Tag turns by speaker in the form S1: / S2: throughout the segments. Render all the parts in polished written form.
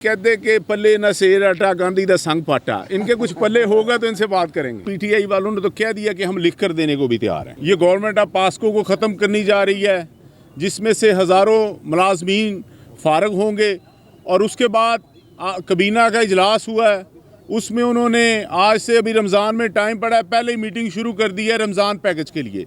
S1: कहते कि पल्ले न सेर अटा गांधी दा संग पाटा। इनके कुछ पल्ले होगा तो इनसे बात करेंगे। पीटीआई वालों ने तो कह दिया कि हम लिख कर देने को भी तैयार हैं। ये गवर्नमेंट अब पास्को को ख़त्म करनी जा रही है, जिसमें से हज़ारों मुलाजमीन फारग होंगे। और उसके बाद कबीना का इजलास हुआ है, उसमें उन्होंने आज से अभी रमज़ान में टाइम पड़ा है, पहले ही मीटिंग शुरू कर दी है रमज़ान पैकेज के लिए।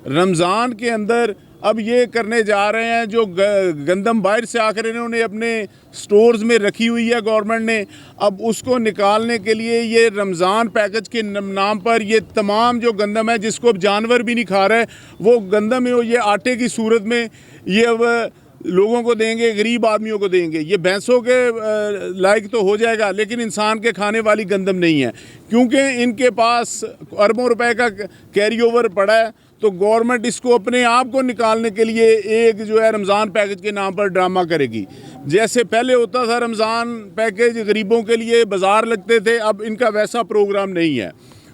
S1: रमज़ान के अंदर अब ये करने जा रहे हैं, जो गंदम बाहर से आकर इन्होंने अपने स्टोर्स में रखी हुई है गवर्नमेंट ने, अब उसको निकालने के लिए ये रमज़ान पैकेज के नाम पर ये तमाम जो गंदम है, जिसको अब जानवर भी नहीं खा रहे, वो गंदम है, ये आटे की सूरत में ये अब लोगों को देंगे, गरीब आदमियों को देंगे। ये भैंसों के लायक तो हो जाएगा, लेकिन इंसान के खाने वाली गंदम नहीं है, क्योंकि इनके पास अरबों रुपए का कैरी ओवर पड़ा है। तो गवर्नमेंट इसको अपने आप को निकालने के लिए एक जो है रमज़ान पैकेज के नाम पर ड्रामा करेगी। जैसे पहले होता था रमज़ान पैकेज गरीबों के लिए बाज़ार लगते थे, अब इनका वैसा प्रोग्राम नहीं है।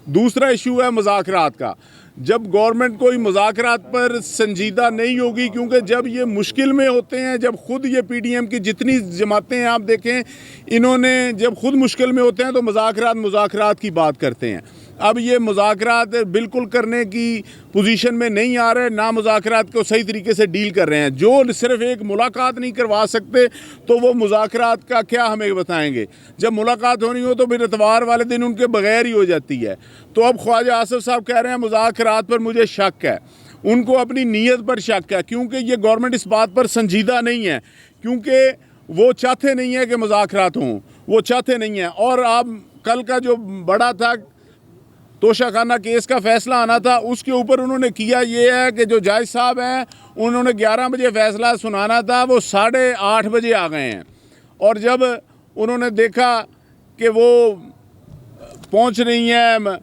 S1: दूसरा इशू है मुज़ाकरात का। जब गवर्नमेंट कोई मुज़ाकरात पर संजीदा नहीं होगी, क्योंकि जब ये मुश्किल में होते हैं, जब खुद ये पीडीएम की जितनी जमातें हैं आप देखें, इन्होंने जब खुद मुश्किल में होते हैं तो मुज़ाकरात की बात करते हैं। अब ये मुज़ाकरात बिल्कुल करने की पोजीशन में नहीं आ रहे, ना मुज़ाकरात को सही तरीके से डील कर रहे हैं। जो सिर्फ एक मुलाकात नहीं करवा सकते तो वो मुज़ाकरात का क्या हमें बताएंगे। जब मुलाकात होनी हो तो फिर इतवार वाले दिन उनके बगैर ही हो जाती है। तो अब ख्वाजा आसिफ साहब कह रहे हैं मुज़ाकरात पर मुझे शक है, उनको अपनी नीयत पर शक है, क्योंकि ये गवर्नमेंट इस बात पर संजीदा नहीं है, क्योंकि वो चाहते नहीं है कि मुज़ाकरात हों, वो चाहते नहीं हैं। और अब कल का जो बड़ा था तोशाखाना केस का फैसला आना था, उसके ऊपर उन्होंने किया ये है कि जो जज साहब हैं उन्होंने 11 बजे फैसला सुनाना था, वो 8:30 बजे आ गए हैं। और जब उन्होंने देखा कि वो पहुंच रही हैं,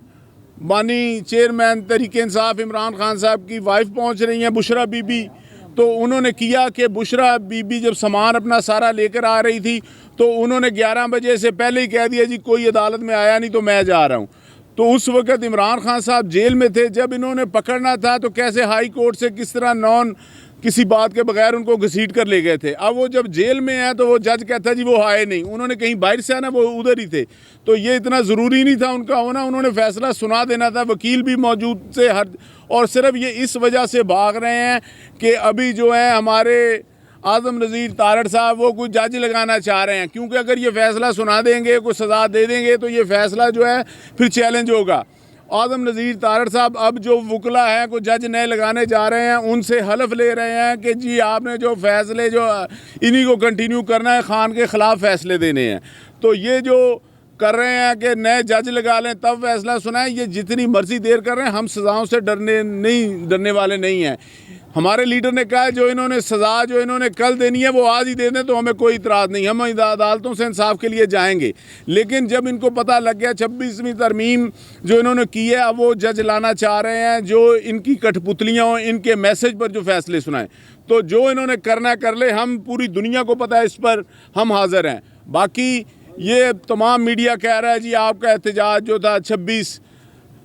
S1: मानी चेयरमैन तहरीक इंसाफ इमरान खान साहब की वाइफ पहुंच रही हैं बुशरा बीबी, तो उन्होंने किया कि बुशरा बीबी जब सामान अपना सारा लेकर आ रही थी तो उन्होंने 11 बजे से पहले ही कह दिया जी कोई अदालत में आया नहीं तो मैं जा रहा हूँ। तो उस वक़्त इमरान खान साहब जेल में थे। जब इन्होंने पकड़ना था तो कैसे हाई कोर्ट से किस तरह नॉन किसी बात के बगैर उनको घसीट कर ले गए थे। अब वो जब जेल में है तो वो जज कहता जी वो आए नहीं, उन्होंने कहीं बाहर से आना, वो उधर ही थे। तो ये इतना ज़रूरी नहीं था उनका होना, उन्होंने फ़ैसला सुना देना था, वकील भी मौजूद थे हर। और सिर्फ ये इस वजह से भाग रहे हैं कि अभी जो है हमारे आज़म नज़ीर तारड़ साहब वो कोई जज लगाना चाह रहे हैं, क्योंकि अगर ये फ़ैसला सुना देंगे, कोई सज़ा दे देंगे तो ये फ़ैसला जो है फिर चैलेंज होगा। आज़म नज़ीर तारड़ साहब अब जो वकला हैं कोई जज नए लगाने जा रहे हैं, उनसे हलफ ले रहे हैं कि जी आपने जो फ़ैसले जो इन्हीं को कंटिन्यू करना है, खान के ख़िलाफ़ फ़ैसले देने हैं। तो ये जो कर रहे हैं कि नए जज लगा लें तब फैसला सुनाएं, ये जितनी मर्जी देर कर रहे हैं, हम सज़ाओं से डरने वाले नहीं हैं। हमारे लीडर ने कहा है जो इन्होंने सज़ा जो इन्होंने कल देनी है वो आज ही दे दें तो हमें कोई इतराज़ नहीं, हम अदालतों से इंसाफ के लिए जाएंगे। लेकिन जब इनको पता लग गया 26वीं तरमीम जो इन्होंने की है, अब वो जज लाना चाह रहे हैं जो इनकी कठपुतलियाँ हों, इनके मैसेज पर जो फैसले सुनाएं। तो जो इन्होंने करना कर ले, हम पूरी दुनिया को पता है, इस पर हम हाज़िर हैं। बाकी ये तमाम मीडिया कह रहा है जी आपका एहतजाज जो था 26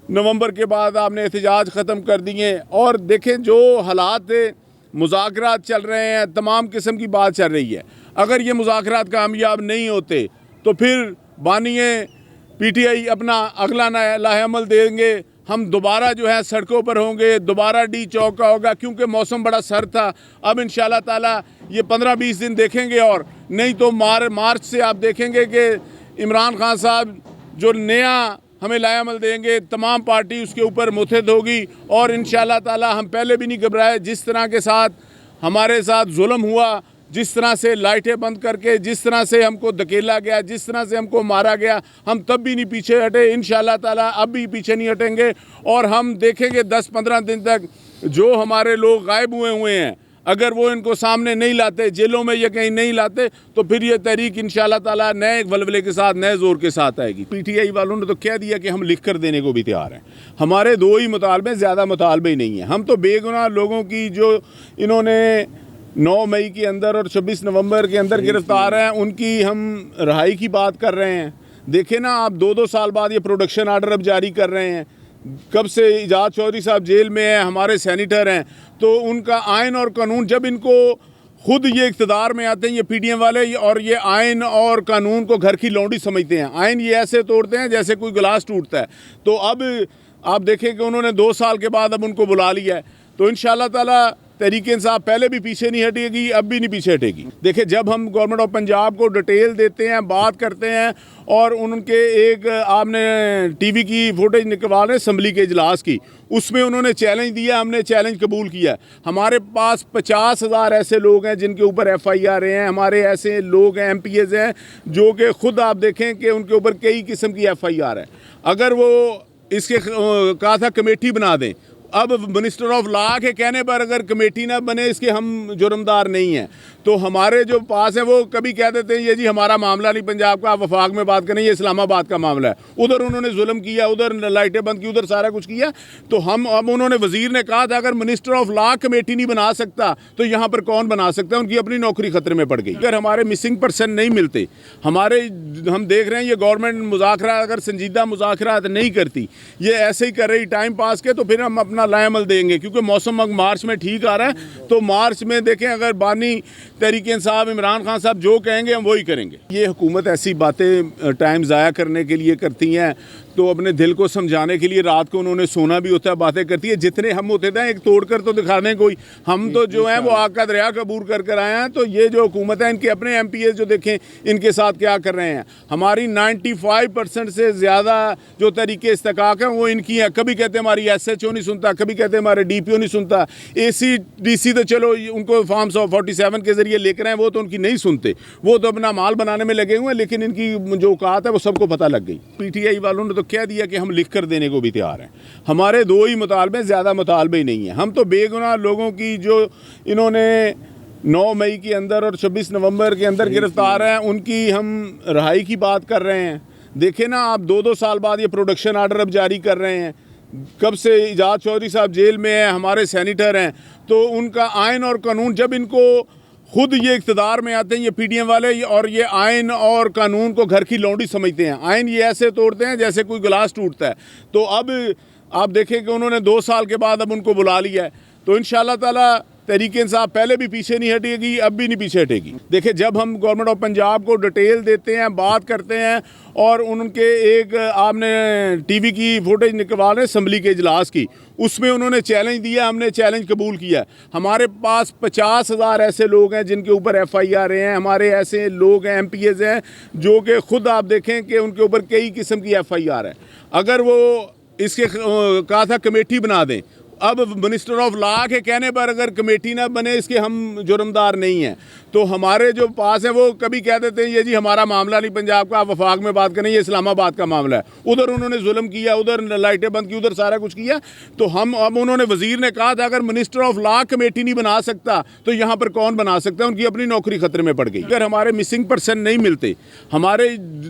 S1: नवंबर के बाद आपने एहतजाज ख़त्म कर दिए। और देखें जो हालात थे, मुज़ाकरात चल रहे हैं, तमाम किस्म की बात चल रही है। अगर ये मुज़ाकरात कामयाब नहीं होते तो फिर बानिए पीटीआई अपना अगला लाहेअमल देंगे, हम दोबारा जो है सड़कों पर होंगे, दोबारा डी चौक का होगा, क्योंकि मौसम बड़ा सर्द था। अब इंशाल्लाह ताला ये 15-20 दिन देखेंगे, और नहीं तो मार्च से आप देखेंगे कि इमरान खान साहब जो नया हमें लाएअमल देंगे, तमाम पार्टी उसके ऊपर मुतहद होगी। और इंशाल्लाह ताला हम पहले भी नहीं घबराए, जिस तरह के साथ हमारे साथ जुल्म हुआ, जिस तरह से लाइटें बंद करके, जिस तरह से हमको धकेला गया, जिस तरह से हमको मारा गया, हम तब भी नहीं पीछे हटे। इंशाल्लाह ताला अब भी पीछे नहीं हटेंगे। और हम देखेंगे 10-15 दिन तक जो हमारे लोग गायब हुए हैं, अगर वो इनको सामने नहीं लाते, जेलों में ये कहीं नहीं लाते, तो फिर ये तहरीक इंशाल्लाह ताला नए वलवले के साथ, नए ज़ोर के साथ आएगी। पीटीआई वालों ने तो कह दिया कि हम लिख कर देने को भी तैयार हैं। हमारे 2 ही मुतालबे, ज़्यादा मुतालबे ही नहीं हैं। हम तो बेगुनाह लोगों की जो इन्होंने 9 मई के अंदर और 26 नवंबर के अंदर गिरफ्तार हैं, उनकी हम रिहाई की बात कर रहे हैं। देखें ना, आप 2-2 साल बाद ये प्रोडक्शन आर्डर अब जारी कर रहे हैं। कब से इजाज़ चौधरी साहब जेल में हैं, हमारे सैनिटर हैं, तो उनका आइन और कानून जब इनको खुद ये इक़्तिदार में आते हैं ये पीडीएम वाले, और ये आइन और कानून को घर की लौंडी समझते हैं। आइन ये ऐसे तोड़ते हैं जैसे कोई गिलास टूटता है। तो अब आप देखें कि उन्होंने 2 साल के बाद अब उनको बुला लिया है, तो इंशाअल्लाह ताला तहरीक-ए-इंसाफ पहले भी पीछे नहीं हटेगी, अब भी नहीं पीछे हटेगी। देखिए, जब हम गवर्नमेंट ऑफ पंजाब को डिटेल देते हैं, बात करते हैं, और उनके एक आपने टीवी की फुटेज निकलवा रहे असम्बली के इजलास की, उसमें उन्होंने चैलेंज दिया, हमने चैलेंज कबूल किया। हमारे पास 50,000 ऐसे लोग हैं जिनके ऊपर FIR हैं, हमारे ऐसे लोग हैं MPs हैं जो कि खुद आप देखें कि उनके ऊपर कई किस्म की FIR है। अगर वो इसके कहा था कमेटी बना दें, अब मिनिस्टर ऑफ लॉ के कहने पर अगर कमेटी ना बने, इसके हम जुर्मदार नहीं हैं। तो हमारे जो पास है वो कभी कह देते हैं ये जी हमारा मामला नहीं पंजाब का, आप वफाक में बात करें, ये इस्लामाबाद का मामला है। उधर उन्होंने जुल्म किया, उधर लाइटें बंद की, उधर सारा कुछ किया। तो हम अब उन्होंने वजीर ने कहा था अगर मिनिस्टर ऑफ लॉ कमेटी नहीं बना सकता तो यहाँ पर कौन बना सकता है? उनकी अपनी नौकरी खतरे में पड़ गई। अगर हमारे मिसिंग पर्सन नहीं मिलते, हमारे हम देख रहे हैं ये गवर्नमेंट मुज़ाकरा अगर संजीदा मुज़ाकरात नहीं करती, ये ऐसे ही कर रही टाइम पास के, तो फिर हम अपना लाएमल देंगे। क्योंकि मौसम मार्च में ठीक आ रहा है, तो मार्च में देखें अगर बानी तहरीक-ए-इंसाफ इमरान खान साहब जो कहेंगे हम वही करेंगे। ये हुकूमत ऐसी बातें टाइम ज़ाया करने के लिए करती हैं, तो अपने दिल को समझाने के लिए रात को उन्होंने सोना भी होता है, बातें करती है। जितने हम होते थे एक तोड़ कर तो दिखा दें कोई, हम तो जो हैं वो आग का दरिया कबूर कर आए हैं। तो ये जो हुकूमत है, इनके अपने MPs जो देखें इनके साथ क्या कर रहे हैं। हमारी 95% से ज़्यादा जो तरीके इस्तेकाक हैं वो इनकी हैं। कभी कहते हैं हमारी SHO नहीं सुनता, कभी कहते हैं हमारे DPO नहीं सुनता, AC/DC तो चलो उनको फॉर्म 47 के ज़रिए लेकर आए, वो तो उनकी नहीं सुनते, वो तो अपना माल बनाने में लगे हुए हैं। लेकिन इनकी जो औकात है वो सबको पता लग गई। PTI वालों ने तो कह दिया कि हम लिख कर देने को भी तैयार हैं। हमारे 2 ही मुतालबे, ज़्यादा मुतालबे ही नहीं हैं। हम तो बेगुनाह लोगों की जो इन्होंने 9 मई के अंदर और 26 नवंबर के अंदर गिरफ्तार हैं, उनकी हम रिहाई की बात कर रहे हैं। देखें ना, आप 2-2 साल बाद ये प्रोडक्शन आर्डर अब जारी कर रहे हैं। कब से इजाज़ चौधरी साहब जेल में हैं, हमारे सैनिटर हैं, तो उनका आइन और कानून, जब इनको खुद ये इक़्तिदार में आते हैं ये पीडीएम वाले, और ये आइन और कानून को घर की लौंडी समझते हैं। आइन ये ऐसे तोड़ते हैं जैसे कोई गिलास टूटता है। तो अब आप देखें कि उन्होंने 2 साल के बाद अब उनको बुला लिया है, तो इंशाअल्लाह ताला तहरीक-ए-इंसाफ पहले भी पीछे नहीं हटेगी, अब भी नहीं पीछे हटेगी। देखिए, जब हम गवर्नमेंट ऑफ पंजाब को डिटेल देते हैं, बात करते हैं, और उनके एक आपने टीवी की फुटेज निकलवा रहे असम्बली के इजलास की, उसमें उन्होंने चैलेंज दिया, हमने चैलेंज कबूल किया। हमारे पास 50,000 ऐसे लोग हैं जिनके ऊपर FIR हैं, हमारे ऐसे लोग हैं MPs हैं जो कि खुद आप देखें कि उनके ऊपर कई किस्म की FIR है। अगर वो इसके कहा था कमेटी बना दें, अब मिनिस्टर ऑफ लॉ के कहने पर अगर कमेटी ना बने, इसके हम जुर्मदार नहीं हैं। तो हमारे जो पास है वो कभी कह देते हैं ये जी हमारा मामला नहीं पंजाब का, आप वफाक में बात करें, ये इस्लामाबाद का मामला है। उधर उन्होंने जुल्म किया, उधर लाइटें बंद की, उधर सारा कुछ किया। तो हम अब उन्होंने वजीर ने कहा था अगर मिनिस्टर ऑफ लॉ कमेटी नहीं बना सकता तो यहाँ पर कौन बना सकता है? उनकी अपनी नौकरी खतरे में पड़ गई। अगर हमारे मिसिंग पर्सन नहीं मिलते, हमारे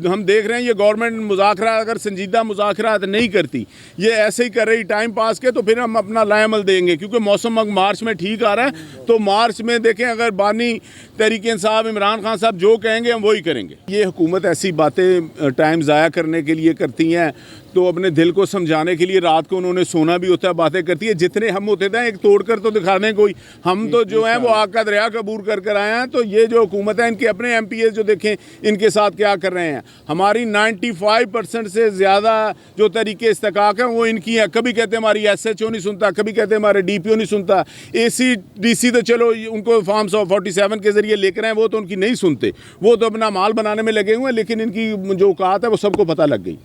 S1: हम देख रहे हैं ये गवर्नमेंट मुज़ाकरा अगर संजीदा मुज़ाकरात नहीं करती, ये ऐसे ही कर रही टाइम पास के, तो फिर हम अपना लाएमल देंगे। क्योंकि मौसम मार्च में ठीक आ रहा है, तो मार्च में देखें अगर बानी तहरीक-ए-इंसाफ इमरान खान साहब जो कहेंगे हम वही करेंगे। ये हुकूमत ऐसी बातें टाइम ज़ाया करने के लिए करती हैं, तो अपने दिल को समझाने के लिए रात को उन्होंने सोना भी होता है, बातें करती है। जितने हम होते थे एक तोड़ कर तो दिखा दें कोई, हम तो जो हैं वो आग का दरिया कबूर कर आए हैं। तो ये जो हुकूमत है, इनके अपने MPs जो देखें इनके साथ क्या कर रहे हैं। हमारी 95% से ज़्यादा जो तरीके इस्तेकाक हैं वो इनकी हैं। कभी कहते हैं हमारी SHO नहीं सुनता, कभी कहते हैं हमारे DPO नहीं सुनता, AC/DC तो चलो उनको फॉर्म 47 के ज़रिए लेकर आए, वो तो उनकी नहीं सुनते, वो तो अपना माल बनाने में लगे हुए हैं। लेकिन इनकी जो औकात है वो सबको पता लग गई।